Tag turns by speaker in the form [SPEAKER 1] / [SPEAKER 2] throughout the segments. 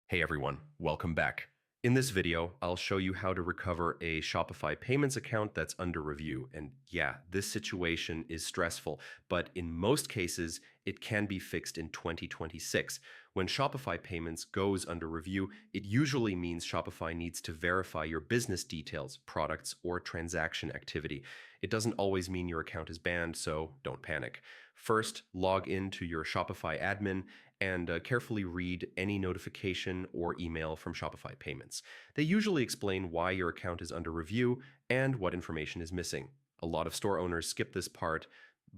[SPEAKER 1] Hey everyone, welcome back. In this video, I'll show you how to recover a Shopify Payments account that's under review. And yeah, this situation is stressful, but in most cases, it can be fixed in 2026. When Shopify Payments goes under review, it usually means Shopify needs to verify your business details, products, or transaction activity. It doesn't always mean your account is banned, so don't panic. First, log into your Shopify admin and carefully read any notification or email from Shopify Payments. They usually explain why your account is under review and what information is missing. A lot of store owners skip this part,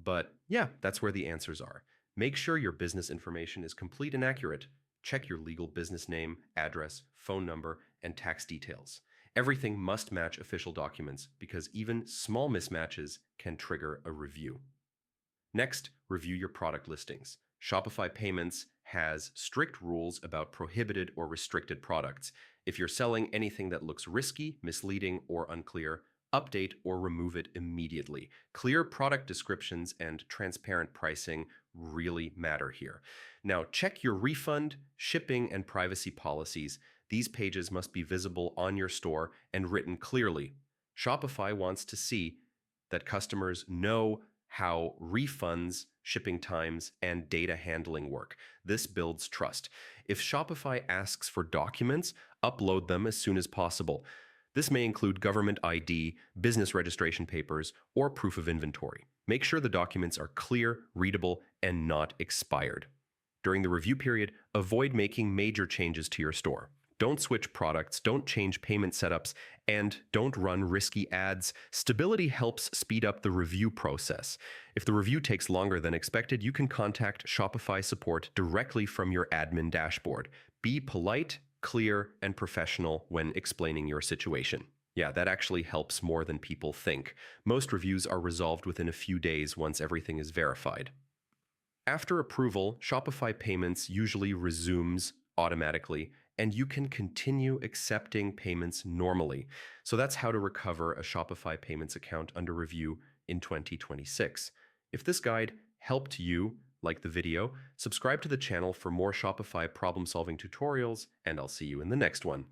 [SPEAKER 1] but yeah, that's where the answers are. Make sure your business information is complete and accurate. Check your legal business name, address, phone number, and tax details. Everything must match official documents because even small mismatches can trigger a review. Next, review your product listings. Shopify Payments has strict rules about prohibited or restricted products. If you're selling anything that looks risky, misleading, or unclear, update or remove it immediately. Clear product descriptions and transparent pricing really matter here. Now, check your refund, shipping, and privacy policies. These pages must be visible on your store and written clearly. Shopify wants to see that customers know how refunds, shipping times, and data handling work. This builds trust. If Shopify asks for documents, upload them as soon as possible. This may include government ID, business registration papers, or proof of inventory. Make sure the documents are clear, readable, and not expired. During the review period, avoid making major changes to your store. Don't switch products, don't change payment setups, and don't run risky ads. Stability helps speed up the review process. If the review takes longer than expected, you can contact Shopify support directly from your admin dashboard. Be polite, clear, and professional when explaining your situation. Yeah, that actually helps more than people think. Most reviews are resolved within a few days once everything is verified. After approval, Shopify Payments usually resumes automatically, and you can continue accepting payments normally. So that's how to recover a Shopify Payments account under review in 2026. If this guide helped you, like the video, subscribe to the channel for more Shopify problem-solving tutorials, and I'll see you in the next one.